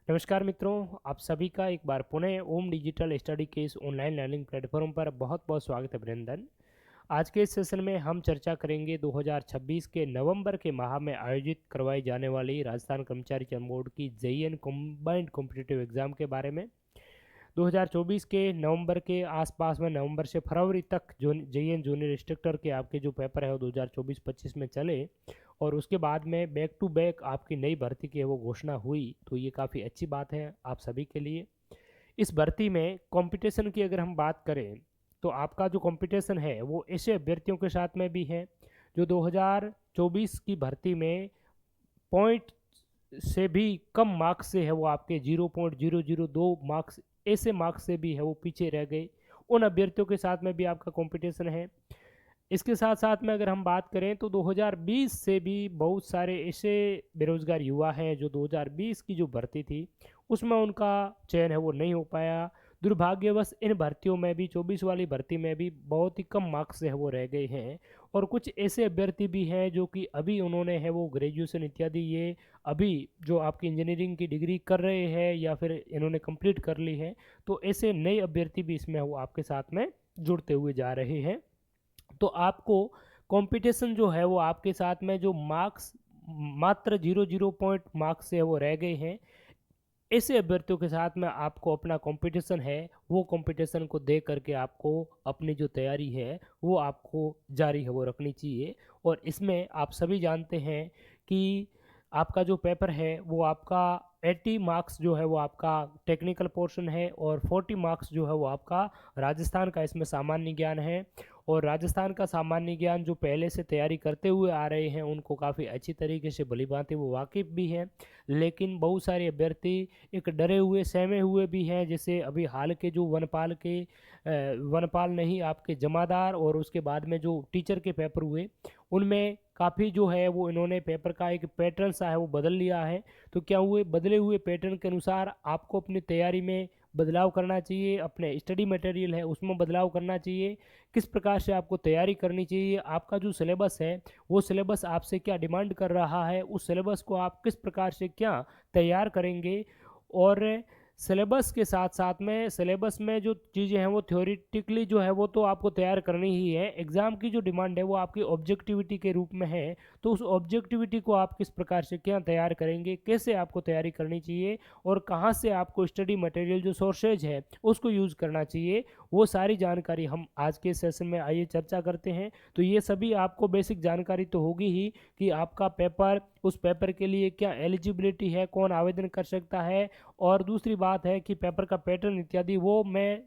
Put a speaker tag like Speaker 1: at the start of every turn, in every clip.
Speaker 1: नमस्कार मित्रों, आप सभी का एक बार पुनः ओम डिजिटल स्टडी के इस ऑनलाइन लर्निंग प्लेटफॉर्म पर बहुत बहुत स्वागत अभिनंदन। आज के इस सेशन में हम चर्चा करेंगे 2026 के नवंबर के माह में आयोजित करवाई जाने वाली राजस्थान कर्मचारी चयन बोर्ड की जेईएन कॉम्बाइंड कॉम्पिटिटिव एग्जाम के बारे में। 2024 के नवंबर के आसपास में नवंबर से फरवरी तक जो जेईएन जूनियर इंस्ट्रक्टर के आपके जो पेपर है वो 2024-25 में चले और उसके बाद में बैक टू बैक आपकी नई भर्ती की वो घोषणा हुई, तो ये काफ़ी अच्छी बात है आप सभी के लिए। इस भर्ती में कंपटीशन की अगर हम बात करें तो आपका जो कंपटीशन है वो ऐसे अभ्यर्थियों के साथ में भी है जो 2024 की भर्ती में पॉइंट से भी कम मार्क्स से है वो आपके 0.002 मार्क्स ऐसे मार्क्स से भी है वो पीछे रह गए। उन अभ्यर्थियों के साथ में भी आपका कंपटीशन है। इसके साथ साथ में अगर हम बात करें तो 2020 से भी बहुत सारे ऐसे बेरोजगार युवा हैं जो 2020 की जो भर्ती थी उसमें उनका चयन है वो नहीं हो पाया। दुर्भाग्यवश इन भर्तियों में भी 24 वाली भर्ती में भी बहुत ही कम मार्क्स से है वो रह गए हैं और कुछ ऐसे अभ्यर्थी भी हैं जो कि अभी उन्होंने है वो ग्रेजुएशन इत्यादि ये अभी जो आपकी इंजीनियरिंग की डिग्री कर रहे हैं या फिर इन्होंने कंप्लीट कर ली है, तो ऐसे नए अभ्यर्थी भी इसमें वो आपके साथ में जुड़ते हुए जा रहे हैं। तो आपको कंपटीशन जो है वो आपके साथ में जो मार्क्स मात्र 00 पॉइंट मार्क्स से वो रह गए हैं, ऐसे अभ्यर्थियों के साथ में आपको अपना कंपटीशन है वो कंपटीशन को दे करके आपको अपनी जो तैयारी है वो आपको जारी है वो रखनी चाहिए। और इसमें आप सभी जानते हैं कि आपका जो पेपर है वो आपका 80 मार्क्स जो है वो आपका टेक्निकल पोर्शन है और 40 मार्क्स जो है वो आपका राजस्थान का इसमें सामान्य ज्ञान है। और राजस्थान का सामान्य ज्ञान जो पहले से तैयारी करते हुए आ रहे हैं उनको काफ़ी अच्छी तरीके से भलीभांति वो वाकिफ़ भी हैं, लेकिन बहुत सारे अभ्यर्थी एक डरे हुए सहमे हुए भी हैं। जैसे अभी हाल के जो वनपाल नहीं आपके जमादार और उसके बाद में जो टीचर के पेपर हुए उनमें काफ़ी जो है वो इन्होंने पेपर का एक पैटर्न सा है वो बदल लिया है। तो क्या हुए बदले हुए पैटर्न के अनुसार आपको अपनी तैयारी में बदलाव करना चाहिए, अपने स्टडी मटेरियल है उसमें बदलाव करना चाहिए, किस प्रकार से आपको तैयारी करनी चाहिए, आपका जो सिलेबस है वो सिलेबस आपसे क्या डिमांड कर रहा है, उस सिलेबस को आप किस प्रकार से क्या तैयार करेंगे। और सिलेबस के साथ साथ में सिलेबस में जो चीज़ें हैं वो थ्योरेटिकली जो है वो तो आपको तैयार करनी ही है। एग्ज़ाम की जो डिमांड है वो आपकी ऑब्जेक्टिविटी के रूप में है, तो उस ऑब्जेक्टिविटी को आप किस प्रकार से क्या तैयार करेंगे, कैसे आपको तैयारी करनी चाहिए और कहाँ से आपको स्टडी मटेरियल जो सोर्सेज है उसको यूज़ करना चाहिए, वो सारी जानकारी हम आज के सेशन में आइए चर्चा करते हैं। तो ये सभी आपको बेसिक जानकारी तो होगी ही कि आपका पेपर उस पेपर के लिए क्या एलिजिबिलिटी है, कौन आवेदन कर सकता है, और दूसरी बात है कि पेपर का पैटर्न इत्यादि वो मैं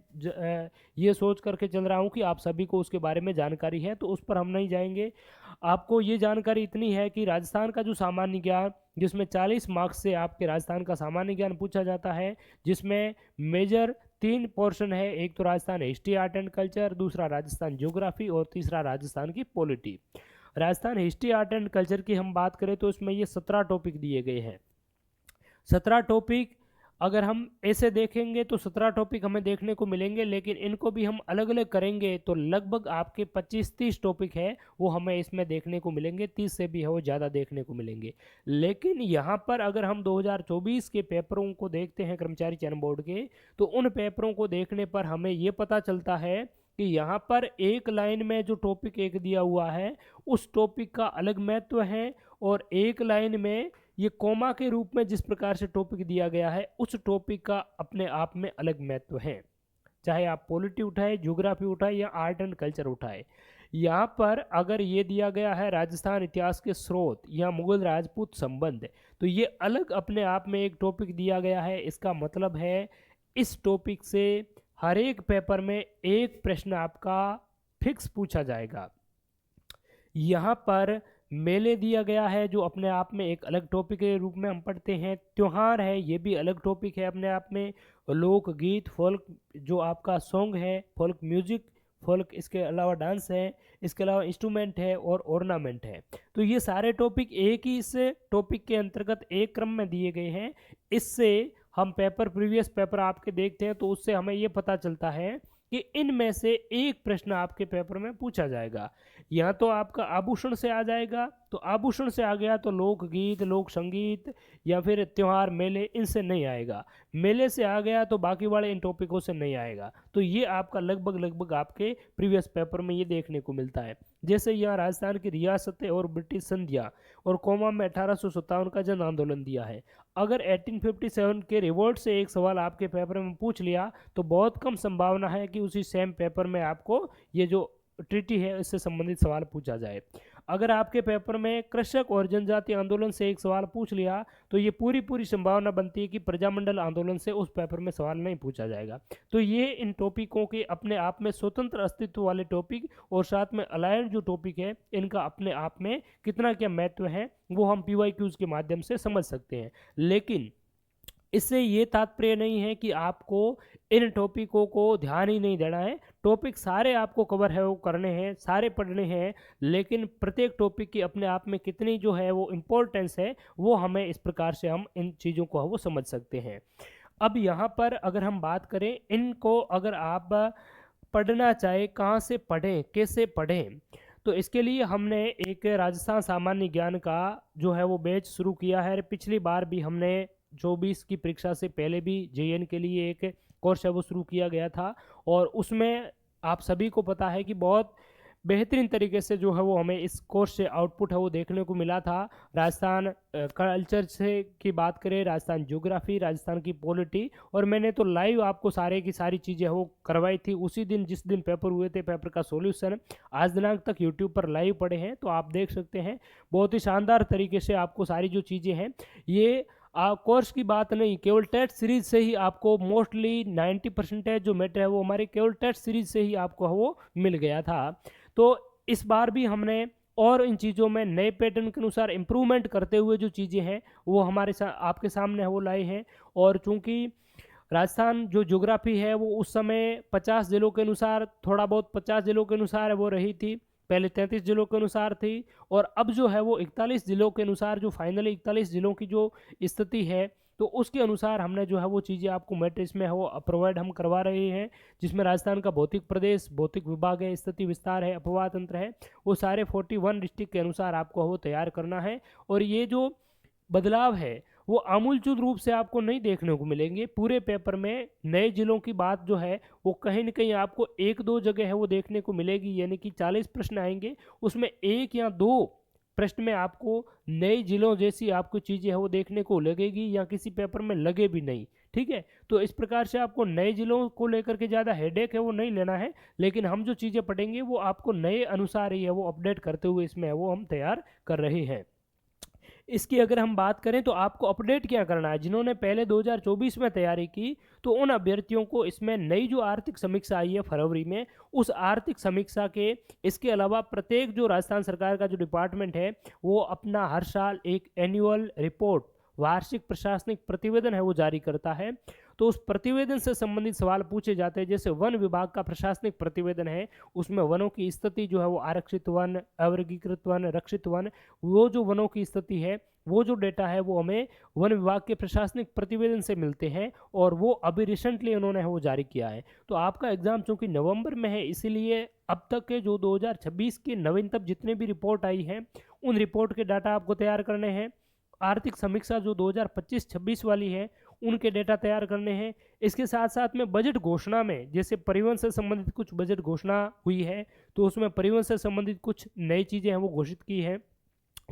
Speaker 1: ये सोच करके चल रहा हूँ कि आप सभी को उसके बारे में जानकारी है, तो उस पर हम नहीं जाएंगे। आपको ये जानकारी इतनी है कि राजस्थान का जो सामान्य ज्ञान जिसमें 40 मार्क्स से आपके राजस्थान का सामान्य ज्ञान पूछा जाता है, जिसमें मेजर 3 पोर्शन है, एक तो Rajasthan history art and culture, दूसरा राजस्थान ज्योग्राफी और तीसरा राजस्थान की polity. Rajasthan history art and culture की हम बात करें तो इसमें ये 17 टॉपिक दिए गए हैं। 17 टॉपिक अगर हम ऐसे देखेंगे तो 17 टॉपिक हमें देखने को मिलेंगे, लेकिन इनको भी हम अलग अलग करेंगे तो लगभग आपके 25-30 टॉपिक है वो हमें इसमें देखने को मिलेंगे, 30 से भी है वो ज़्यादा देखने को मिलेंगे। लेकिन यहाँ पर अगर हम 2024 के पेपरों को देखते हैं कर्मचारी चयन बोर्ड के, तो उन पेपरों को देखने पर हमें ये पता चलता है कि यहाँ पर एक लाइन में जो टॉपिक एक दिया हुआ है उस टॉपिक का अलग महत्व है और एक लाइन में ये कोमा के रूप में जिस प्रकार से टॉपिक दिया गया है उस टॉपिक का अपने आप में अलग महत्व है। चाहे आप पॉलिटी उठाए, ज्योग्राफी उठाए या आर्ट एंड कल्चर उठाए, यहाँ पर अगर ये दिया गया है राजस्थान इतिहास के स्रोत या मुगल राजपूत संबंध, तो ये अलग अपने आप में एक टॉपिक दिया गया है। इसका मतलब है इस टॉपिक से हर एक पेपर में एक प्रश्न आपका फिक्स पूछा जाएगा। यहाँ पर मेले दिया गया है जो अपने आप में एक अलग टॉपिक के रूप में हम पढ़ते हैं। त्यौहार है ये भी अलग टॉपिक है अपने आप में। लोकगीत, फोल्क जो आपका सॉन्ग है, फोल्क म्यूजिक, फोल्क, इसके अलावा डांस है, इसके अलावा इंस्ट्रूमेंट है और ऑर्नामेंट है। तो ये सारे टॉपिक एक ही इस टॉपिक के अंतर्गत एक क्रम में दिए गए हैं। इससे हम प्रीवियस पेपर आपके देखते हैं तो उससे हमें ये पता चलता है कि इनमें से एक प्रश्न आपके पेपर में पूछा जाएगा। या तो आपका आभूषण से आ जाएगा तो आभूषण से आ गया तो लोकगीत, लोक संगीत या फिर त्योहार, मेले, इनसे नहीं आएगा। मेले से आ गया तो बाकी वाले इन टॉपिकों से नहीं आएगा। तो ये आपका लगभग आपके प्रीवियस पेपर में ये देखने को मिलता है। जैसे यहाँ राजस्थान की रियासतें और ब्रिटिश संधियाँ और कॉमा में 1857 का जन आंदोलन दिया है। अगर 1857 के रिवोल्ट से एक सवाल आपके पेपर में पूछ लिया तो बहुत कम संभावना है कि उसी सेम पेपर में आपको ये जो ट्रीटी है इससे संबंधित सवाल पूछा जाए। अगर आपके पेपर में कृषक और जनजाति आंदोलन से एक सवाल पूछ लिया तो ये पूरी संभावना बनती है कि प्रजामंडल आंदोलन से उस पेपर में सवाल नहीं पूछा जाएगा। तो ये इन टॉपिकों के अपने आप में स्वतंत्र अस्तित्व वाले टॉपिक और साथ में अलायंस जो टॉपिक है इनका अपने आप में कितना क्या महत्व है वो हम PYQs के माध्यम से समझ सकते हैं। लेकिन इससे ये तात्पर्य नहीं है कि आपको इन टॉपिकों को ध्यान ही नहीं देना है। टॉपिक सारे आपको कवर है वो करने हैं, सारे पढ़ने हैं, लेकिन प्रत्येक टॉपिक की अपने आप में कितनी जो है वो इम्पोर्टेंस है वो हमें इस प्रकार से हम इन चीज़ों को वो समझ सकते हैं। अब यहाँ पर अगर हम बात करें इनको, अगर आप पढ़ना चाहे कहाँ से पढ़ें, कैसे पढ़ें, तो इसके लिए हमने एक राजस्थान सामान्य ज्ञान का जो है वो बैच शुरू किया है। पिछली बार भी हमने 24 की परीक्षा से पहले भी JN के लिए एक कोर्स है वो शुरू किया गया था और उसमें आप सभी को पता है कि बहुत बेहतरीन तरीके से जो है वो हमें इस कोर्स से आउटपुट है वो देखने को मिला था। राजस्थान कल्चर से की बात करें, राजस्थान ज्योग्राफी, राजस्थान की पॉलिटी, और मैंने तो लाइव आपको सारे की सारी चीज़ें वो करवाई थी उसी दिन जिस दिन पेपर हुए थे। पेपर का सॉल्यूशन आज दिनांक तक यूट्यूब पर लाइव पड़े हैं तो आप देख सकते हैं। बहुत ही शानदार तरीके से आपको सारी जो चीज़ें हैं ये कोर्स की बात नहीं, केवल टेस्ट सीरीज से ही आपको मोस्टली 90% जो मैटर है वो हमारे केवल टेस्ट सीरीज से ही आपको वो मिल गया था। तो इस बार भी हमने और इन चीज़ों में नए पैटर्न के अनुसार इम्प्रूवमेंट करते हुए जो चीज़ें हैं वो हमारे आपके सामने वो लाए हैं। और चूंकि राजस्थान जो ज्योग्राफी है वो उस समय 50 जिलों के अनुसार, थोड़ा बहुत 50 जिलों के अनुसार वो रही थी, पहले 33 जिलों के अनुसार थी, और अब जो है वो 41 जिलों के अनुसार, जो फाइनली 41 जिलों की जो स्थिति है तो उसके अनुसार हमने जो है वो चीज़ें आपको मैट्रिक्स में वो प्रोवाइड हम करवा रहे हैं, जिसमें राजस्थान का भौतिक प्रदेश, भौतिक विभाग है, स्थिति विस्तार है, अपवाद तंत्र है, वो सारे 41 डिस्ट्रिक्ट के अनुसार आपको वो तैयार करना है। और ये जो बदलाव है वो आमूलचूल रूप से आपको नहीं देखने को मिलेंगे। पूरे पेपर में नए जिलों की बात जो है वो कहीं न कहीं आपको एक दो जगह है वो देखने को मिलेगी, यानी कि 40 प्रश्न आएंगे, उसमें एक या दो प्रश्न में आपको नए जिलों जैसी आपको चीज़ें है वो देखने को लगेगी या किसी पेपर में लगे भी नहीं। ठीक है, तो इस प्रकार से आपको नए जिलों को लेकर के ज़्यादा हेडेक है वो नहीं लेना है, लेकिन हम जो चीज़ें पढ़ेंगे वो आपको नए अनुसार ही है वो अपडेट करते हुए इसमें है वो हम तैयार कर रहे हैं। इसकी अगर हम बात करें तो आपको अपडेट क्या करना है, जिन्होंने पहले 2024 में तैयारी की तो उन अभ्यर्थियों को इसमें नई जो आर्थिक समीक्षा आई है फरवरी में, उस आर्थिक समीक्षा के इसके अलावा प्रत्येक जो राजस्थान सरकार का जो डिपार्टमेंट है वो अपना हर साल एक एनुअल रिपोर्ट, वार्षिक प्रशासनिक प्रतिवेदन है वो जारी करता है। तो उस प्रतिवेदन से संबंधित सवाल पूछे जाते हैं। जैसे वन विभाग का प्रशासनिक प्रतिवेदन है, उसमें वनों की स्थिति जो है वो आरक्षित वन, अवर्गीकृत वन, रक्षित वन, वो जो वनों की स्थिति है वो जो डेटा है वो हमें वन विभाग के प्रशासनिक प्रतिवेदन से मिलते हैं और वो अभी रिसेंटली उन्होंने वो जारी किया है। तो आपका एग्जाम चूंकि नवंबर में है इसीलिए अब तक के जो 2026 के नवीनतम जितने भी रिपोर्ट आई है उन रिपोर्ट के डाटा आपको तैयार करने हैं। आर्थिक समीक्षा जो 2025-26 वाली है उनके डेटा तैयार करने हैं। इसके साथ साथ में बजट घोषणा में जैसे परिवहन से संबंधित कुछ बजट घोषणा हुई है तो उसमें परिवहन से संबंधित कुछ नई चीज़ें हैं वो घोषित की है,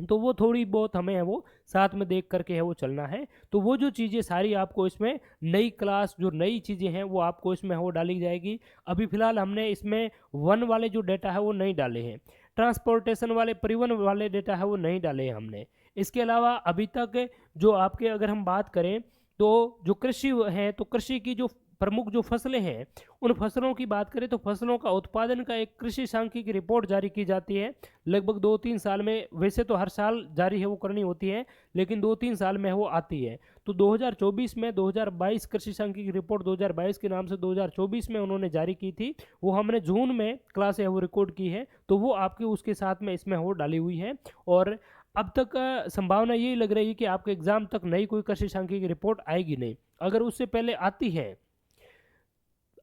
Speaker 1: तो वो थोड़ी बहुत हमें है वो साथ में देख करके है वो चलना है। तो वो जो चीज़ें सारी आपको इसमें नई क्लास जो नई चीज़ें हैं वो आपको इसमें वो डाली जाएगी। अभी फिलहाल हमने इसमें वन वाले जो डेटा है वो नहीं डाले हैं, ट्रांसपोर्टेशन वाले, परिवहन वाले डेटा है वो नहीं डाले हैं हमने। इसके अलावा अभी तक जो आपके अगर हम बात करें तो जो कृषि है तो कृषि की जो प्रमुख जो फसलें हैं उन फसलों की बात करें तो फसलों का उत्पादन का एक कृषि सांख्यिकी रिपोर्ट जारी की जाती है लगभग 2-3 साल में। वैसे तो हर साल जारी है वो करनी होती है लेकिन 2-3 साल में वो आती है। तो 2024 में 2022 कृषि सांख्यिकी रिपोर्ट 2022 के नाम से 2024 में उन्होंने जारी की थी, वो हमने जून में क्लास है वो रिकॉर्ड की है, तो वो आपके उसके साथ में इसमें वो डाली हुई है। और अब तक संभावना यही लग रही है कि आपके एग्जाम तक नई कोई कृषि सांख्यिकी रिपोर्ट आएगी नहीं। अगर उससे पहले आती है,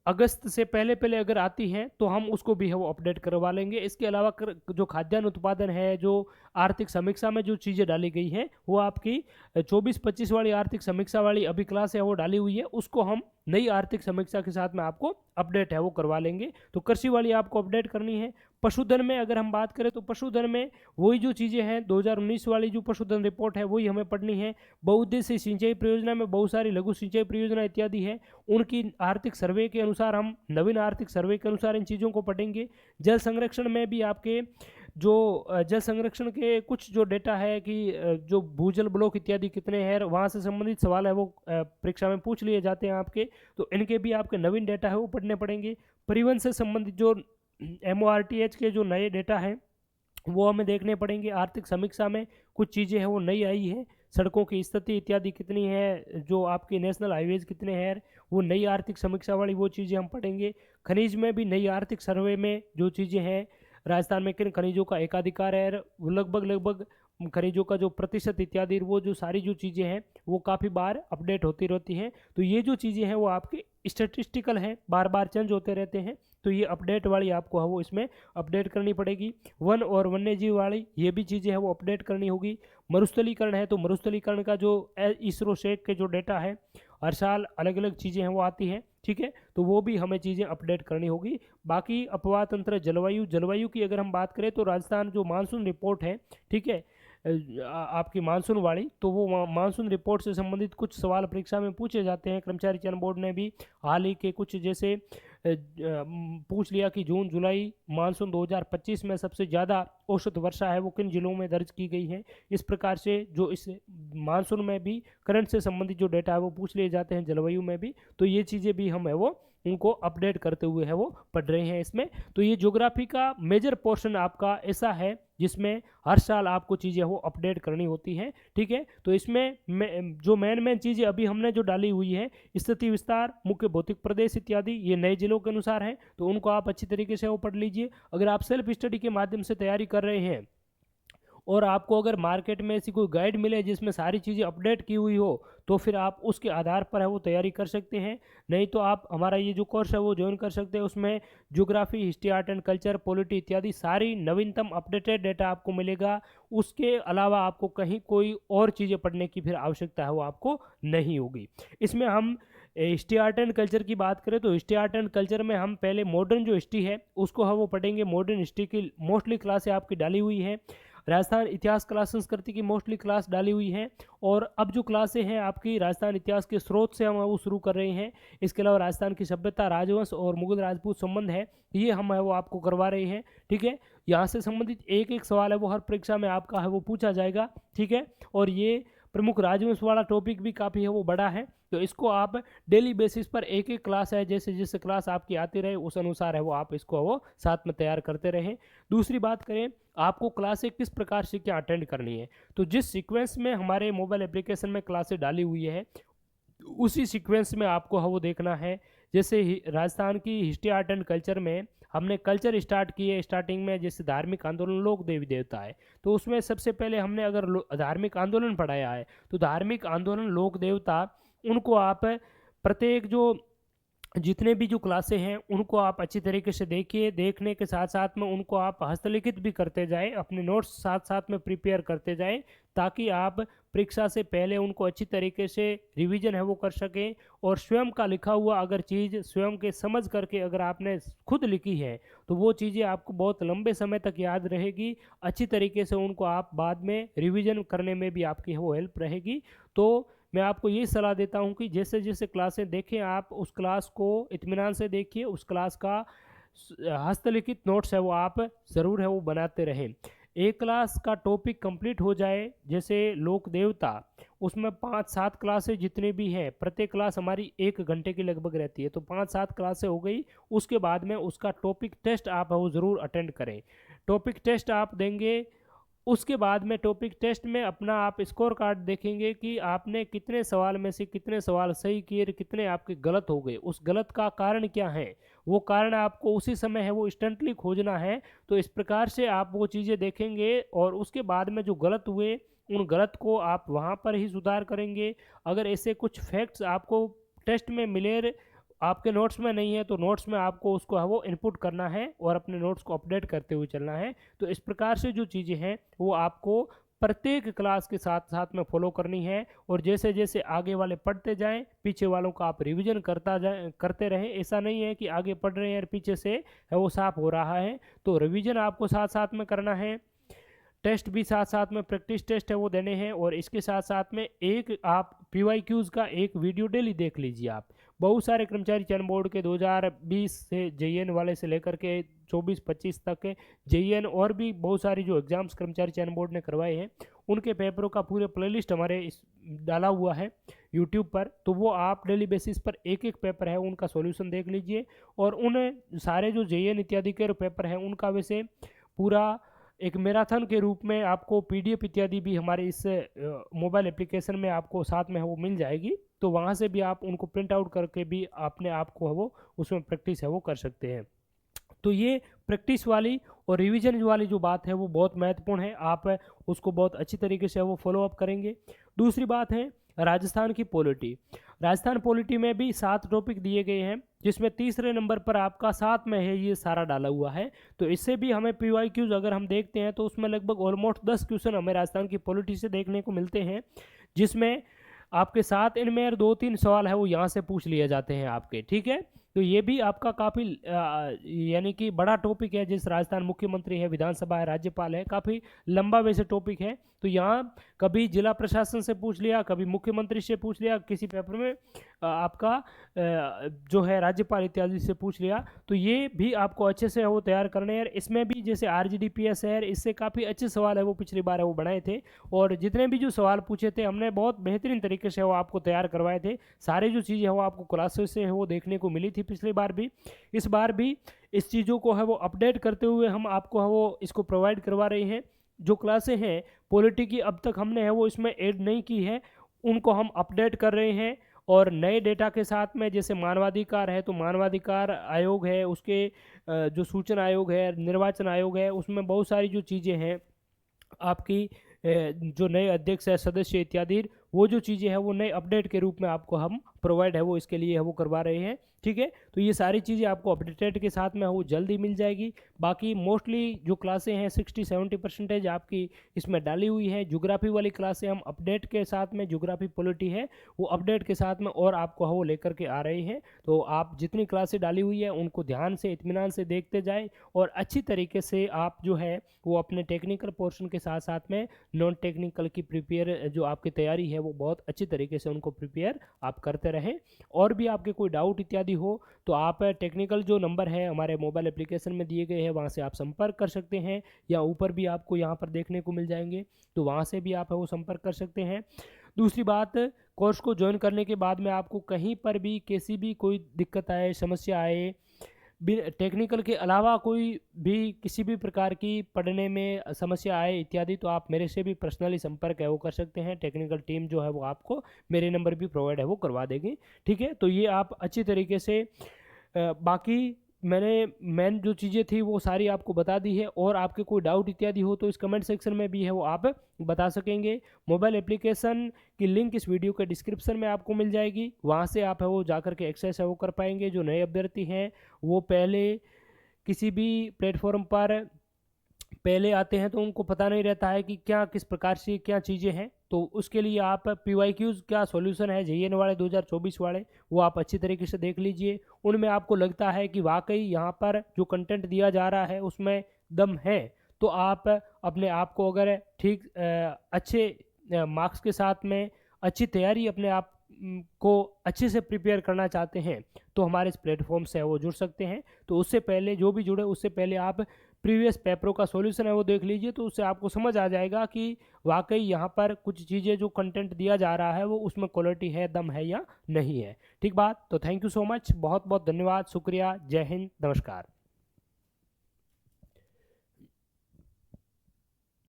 Speaker 1: अगस्त से पहले पहले अगर आती हैं तो हम उसको भी है वो अपडेट करवा लेंगे। इसके अलावा जो खाद्यान्न उत्पादन है, जो आर्थिक समीक्षा में जो चीज़ें डाली गई हैं वो आपकी 24-25 वाली आर्थिक समीक्षा वाली अभी क्लास है वो डाली हुई है, उसको हम नई आर्थिक समीक्षा के साथ में आपको अपडेट है वो करवा लेंगे। तो कृषि वाली आपको अपडेट करनी है। पशुधन में अगर हम बात करें तो पशुधन में वही जो चीज़ें हैं 2019 वाली जो पशुधन रिपोर्ट है वही हमें पढ़नी है। बहुउद्देशीय सिंचाई परियोजना में बहुत सारी लघु सिंचाई परियोजना इत्यादि है, उनकी आर्थिक सर्वे के अनुसार हम नवीन आर्थिक सर्वे के अनुसार इन चीज़ों को पढ़ेंगे। जल संरक्षण में भी आपके जो जल संरक्षण के कुछ जो डेटा है कि जो भूजल ब्लॉक इत्यादि कितने हैं, वहाँ से संबंधित सवाल है वो परीक्षा में पूछ लिए जाते हैं आपके, तो इनके भी आपके नवीन डेटा है वो पढ़ने पड़ेंगे। परिवहन से संबंधित जो MORTH के जो नए डेटा हैं वो हमें देखने पड़ेंगे। आर्थिक समीक्षा में कुछ चीज़ें हैं वो नई आई है, सड़कों की स्थिति इत्यादि कितनी है, जो आपके नेशनल हाईवेज कितने हैं, वो नई आर्थिक समीक्षा वाली वो चीज़ें हम पढ़ेंगे। खनिज में भी नई आर्थिक सर्वे में जो चीज़ें हैं, राजस्थान में किन खनिजों का एकाधिकार है, वो लगभग खनिजों का जो प्रतिशत इत्यादि, वो जो सारी जो चीज़ें हैं वो काफ़ी बार अपडेट होती रहती हैं। तो ये जो चीज़ें हैं वो आपकी स्टैटिस्टिकल हैं, बार बार चेंज होते रहते हैं, तो ये अपडेट वाली आपको है वो इसमें अपडेट करनी पड़ेगी। वन और वन्य जीव वाली ये भी चीज़ें हैं वो अपडेट करनी होगी। मरुस्थलीकरण है तो मरुस्थलीकरण का जो इसरो शेक के जो डेटा है, हर साल अलग अलग चीज़ें हैं वो आती हैं, ठीक है, तो वो भी हमें चीज़ें अपडेट करनी होगी। बाकी अपवाह तंत्र, जलवायु की अगर हम बात करें तो राजस्थान जो मानसून रिपोर्ट है, ठीक है, आपकी मानसून वाली, तो वो मानसून रिपोर्ट से संबंधित कुछ सवाल परीक्षा में पूछे जाते हैं। कर्मचारी चयन बोर्ड ने भी हाल ही के कुछ जैसे पूछ लिया कि जून जुलाई मानसून 2025 में सबसे ज़्यादा औसत वर्षा है वो किन जिलों में दर्ज की गई है। इस प्रकार से जो इस मानसून में भी करंट से संबंधित जो डेटा है वो पूछ लिए जाते हैं, जलवायु में भी, तो ये चीज़ें भी हम है वो उनको अपडेट करते हुए है वो पढ़ रहे हैं इसमें। तो ये ज्योग्राफी का मेजर पोर्शन आपका ऐसा है जिसमें हर साल आपको चीज़ें वो अपडेट करनी होती हैं, ठीक है। तो इसमें जो मेन चीज़ें अभी हमने जो डाली हुई है, स्थिति विस्तार, मुख्य भौतिक प्रदेश इत्यादि, ये नए जिलों के अनुसार है, तो उनको आप अच्छी तरीके से वो पढ़ लीजिए। अगर आप सेल्फ स्टडी के माध्यम से तैयारी कर रहे हैं और आपको अगर मार्केट में ऐसी कोई गाइड मिले जिसमें सारी चीज़ें अपडेट की हुई हो, तो फिर आप उसके आधार पर है वो तैयारी कर सकते हैं। नहीं तो आप हमारा ये जो कोर्स है वो ज्वाइन कर सकते हैं। उसमें geography, history, art and culture, polity इत्यादि सारी नवीनतम अपडेटेड डेटा आपको मिलेगा। उसके अलावा आपको कहीं कोई और चीज़ें पढ़ने की फिर आवश्यकता है वो आपको नहीं होगी। इसमें हम हिस्ट्री, आर्ट एंड कल्चर की बात करें तो हिस्ट्री, आर्ट एंड कल्चर में हम पहले मॉडर्न जो हिस्ट्री है उसको हम वो पढ़ेंगे। मॉडर्न हिस्ट्री की मोस्टली क्लासें आपकी डाली हुई है। राजस्थान इतिहास, कला, संस्कृति की मोस्टली क्लास डाली हुई हैं। और अब जो क्लासें हैं आपकी राजस्थान इतिहास के स्रोत से हम वो शुरू कर रहे हैं। इसके अलावा राजस्थान की सभ्यता, राजवंश और मुगल राजपूत संबंध है, ये हम है वो आपको करवा रहे हैं, ठीक है। यहाँ से संबंधित एक एक सवाल है वो हर परीक्षा में आपका है वो पूछा जाएगा, ठीक है। और ये प्रमुख राजवंश वाला टॉपिक भी काफ़ी है वो बड़ा है, तो इसको आप डेली बेसिस पर एक एक क्लास है, जैसे जैसे क्लास आपकी आती रहे उस अनुसार है वो आप इसको वो साथ में तैयार करते रहें। दूसरी बात करें, आपको क्लासें किस प्रकार से क्या अटेंड करनी है, तो जिस सीक्वेंस में हमारे मोबाइल एप्लीकेशन में क्लासें डाली हुई है उसी सीक्वेंस में आपको है वो देखना है। जैसे राजस्थान की हिस्ट्री, आर्ट एंड कल्चर में हमने कल्चर स्टार्ट किए स्टार्टिंग में, जैसे धार्मिक आंदोलन, लोक देवी देवता है, तो उसमें सबसे पहले हमने अगर धार्मिक आंदोलन पढ़ाया है तो धार्मिक आंदोलन, लोक देवता, उनको आप प्रत्येक जो जितने भी जो क्लासें हैं उनको आप अच्छी तरीके से देखिए। देखने के साथ साथ में उनको आप हस्तलिखित भी करते जाएं, अपने नोट्स साथ साथ में प्रिपेयर करते जाएं, ताकि आप परीक्षा से पहले उनको अच्छी तरीके से रिवीजन है वो कर सकें। और स्वयं का लिखा हुआ अगर चीज़ स्वयं के समझ करके अगर आपने खुद लिखी है तो वो चीज़ें आपको बहुत लंबे समय तक याद रहेगी। अच्छी तरीके से उनको आप बाद में रिवीजन करने में भी आपकी वो हेल्प रहेगी। तो मैं आपको ये सलाह देता हूँ कि जैसे जैसे क्लासें देखें आप उस क्लास को इत्मीनान से देखिए, उस क्लास का हस्तलिखित नोट्स है वो आप ज़रूर है वो बनाते रहें। एक क्लास का टॉपिक कंप्लीट हो जाए, जैसे लोक देवता, उसमें 5-7 क्लासें जितने भी हैं, प्रत्येक क्लास हमारी 1 घंटे की लगभग रहती है, तो 5-7 क्लासें हो गई। उसके बाद में उसका टॉपिक टेस्ट आप वो ज़रूर अटेंड करें। टॉपिक टेस्ट आप देंगे, उसके बाद में टॉपिक टेस्ट में अपना आप स्कोर कार्ड देखेंगे कि आपने कितने सवाल में से कितने सवाल सही किए, कितने आपके गलत हो गए, उस गलत का कारण क्या है, वो कारण आपको उसी समय है वो इंस्टेंटली खोजना है। तो इस प्रकार से आप वो चीज़ें देखेंगे और उसके बाद में जो गलत हुए उन गलत को आप वहाँ पर ही सुधार करेंगे। अगर ऐसे कुछ फैक्ट्स आपको टेस्ट में मिले आपके नोट्स में नहीं है तो नोट्स में आपको उसको है वो इनपुट करना है और अपने नोट्स को अपडेट करते हुए चलना है। तो इस प्रकार से जो चीज़ें हैं वो आपको प्रत्येक क्लास के साथ साथ में फॉलो करनी है, और जैसे जैसे आगे वाले पढ़ते जाएं पीछे वालों का आप रिवीजन करते रहें। ऐसा नहीं है कि आगे पढ़ रहे हैं और पीछे से है वो साफ हो रहा है, तो रिवीजन आपको साथ साथ में करना है। टेस्ट भी साथ साथ में, प्रैक्टिस टेस्ट है वो देने हैं, और इसके साथ साथ में एक आप PYQs का एक वीडियो डेली देख लीजिए। आप बहुत सारे कर्मचारी चयन बोर्ड के 2020 से JEN वाले से लेकर के 24-25 तक के JEN और भी बहुत सारी जो एग्जाम्स कर्मचारी चयन बोर्ड ने करवाए हैं उनके पेपरों का पूरे प्लेलिस्ट हमारे इस डाला हुआ है यूट्यूब पर। तो वो आप डेली बेसिस पर एक एक पेपर है उनका सॉल्यूशन देख लीजिए, और उन सारे जो JEN इत्यादि के पेपर हैं उनका वैसे पूरा एक मैराथन के रूप में आपको PDF इत्यादि भी हमारे इस मोबाइल एप्लीकेशन में आपको साथ में है वो मिल जाएगी। तो वहाँ से भी आप उनको प्रिंट आउट करके भी अपने आप को है वो उसमें प्रैक्टिस है वो कर सकते हैं। तो ये प्रैक्टिस वाली और रिवीजन वाली जो बात है वो बहुत महत्वपूर्ण है, आप उसको बहुत अच्छी तरीके से वो फॉलो अप करेंगे। दूसरी बात है राजस्थान की पॉलिटी। राजस्थान पॉलिटी में भी 7 टॉपिक दिए गए हैं, जिसमें तीसरे नंबर पर आपका 7 में है ये सारा डाला हुआ है। तो इससे भी हमें PYQs अगर हम देखते हैं तो उसमें लगभग ऑलमोस्ट 10 क्वेश्चन हमें राजस्थान की पॉलिटी से देखने को मिलते हैं, जिसमें आपके 7 इनमें और 2-3 सवाल है वो यहाँ से पूछ लिए जाते हैं आपके, ठीक है। तो ये भी आपका काफ़ी यानी कि बड़ा टॉपिक है। जिस राजस्थान मुख्यमंत्री है, विधानसभा है, राज्यपाल है, काफ़ी लंबा वैसे टॉपिक है। तो यहाँ कभी जिला प्रशासन से पूछ लिया, कभी मुख्यमंत्री से पूछ लिया, किसी पेपर में आपका जो है राज्यपाल इत्यादि से पूछ लिया। तो ये भी आपको अच्छे से वो तैयार करने हैं। इसमें भी जैसे RGDPS है, इससे काफ़ी अच्छे सवाल है वो पिछली बार है वो बनाए थे, और जितने भी जो सवाल पूछे थे हमने बहुत बेहतरीन तरीके से वो आपको तैयार करवाए थे। सारे जो चीज़ें हैं वो आपको क्लासेस से है वो देखने को मिली थी पिछली बार भी। इस बार भी इस चीज़ों को है वो अपडेट करते हुए हम आपको है वो इसको प्रोवाइड करवा रहे हैं। जो क्लासें हैं पॉलिटी की अब तक हमने है वो इसमें ऐड नहीं की है, उनको हम अपडेट कर रहे हैं, और नए डेटा के साथ में जैसे मानवाधिकार है तो मानवाधिकार आयोग है, उसके जो सूचना आयोग है, निर्वाचन आयोग है, उसमें बहुत सारी जो चीज़ें हैं आपकी जो नए अध्यक्ष है, सदस्य इत्यादि, वो जो चीज़ें हैं वो नए अपडेट के रूप में आपको हम प्रोवाइड है वो इसके लिए है वो करवा रहे हैं, ठीक है। तो ये सारी चीज़ें आपको अपडेटेड के साथ में वो जल्दी मिल जाएगी। बाकी मोस्टली जो क्लासें हैं 60-70% आपकी इसमें डाली हुई है। ज्योग्राफी वाली क्लासें हम अपडेट के साथ में, ज्योग्राफी पॉलिटी है वो अपडेट के साथ में और आपको वो लेकर के आ रहे हैं। तो आप जितनी क्लासें डाली हुई है उनको ध्यान से, इत्मीनान से देखते जाएँ, और अच्छी तरीके से आप जो है वो अपने टेक्निकल पोर्शन के साथ साथ में नॉन टेक्निकल की प्रिपेयर जो आपकी तैयारी है वो बहुत अच्छी तरीके से उनको प्रिपेयर आप करते रहें। और भी आपके कोई डाउट इत्यादि हो तो आप टेक्निकल जो नंबर है हमारे मोबाइल एप्लीकेशन में दिए गए हैं वहाँ से आप संपर्क कर सकते हैं, या ऊपर भी आपको यहाँ पर देखने को मिल जाएंगे, तो वहाँ से भी आप वो संपर्क कर सकते हैं। दूसरी बात, कोर्स को ज्वाइन करने के बाद में आपको कहीं पर भी किसी भी कोई दिक्कत आए, समस्या आए, टेक्निकल के अलावा कोई भी किसी भी प्रकार की पढ़ने में समस्या आए इत्यादि, तो आप मेरे से भी पर्सनली संपर्क है वो कर सकते हैं। टेक्निकल टीम जो है वो आपको मेरे नंबर भी प्रोवाइड है वो करवा देगी, ठीक है। तो ये आप अच्छी तरीके से बाकी मैंने मेन जो चीज़ें थी वो सारी आपको बता दी है, और आपके कोई डाउट इत्यादि हो तो इस कमेंट सेक्शन में भी है वो आप बता सकेंगे। मोबाइल एप्लीकेशन की लिंक इस वीडियो के डिस्क्रिप्शन में आपको मिल जाएगी, वहाँ से आप है वो जाकर के एक्सेस है वो कर पाएंगे। जो नए अभ्यर्थी हैं वो पहले किसी भी प्लेटफॉर्म पर पहले आते हैं तो उनको पता नहीं रहता है कि क्या किस प्रकार से क्या चीज़ें हैं, तो उसके लिए आप PYQs क्या सॉल्यूशन है JEN वाले 2024 वाले वो आप अच्छी तरीके से देख लीजिए। उनमें आपको लगता है कि वाकई यहाँ पर जो कंटेंट दिया जा रहा है उसमें दम है, तो आप अपने आप को अगर ठीक अच्छे मार्क्स के साथ में अच्छी तैयारी अपने आप को अच्छे से प्रिपेयर करना चाहते हैं तो हमारे इस प्लेटफॉर्म से वो जुड़ सकते हैं। तो उससे पहले जो भी जुड़े उससे पहले आप प्रीवियस पेपरों का सॉल्यूशन है वो देख लीजिए, तो उससे आपको समझ आ जाएगा कि वाकई यहाँ पर कुछ चीज़ें जो कंटेंट दिया जा रहा है वो उसमें क्वालिटी है, दम है या नहीं है। ठीक बात। तो थैंक यू सो मच, बहुत बहुत धन्यवाद, शुक्रिया, जय हिंद, नमस्कार।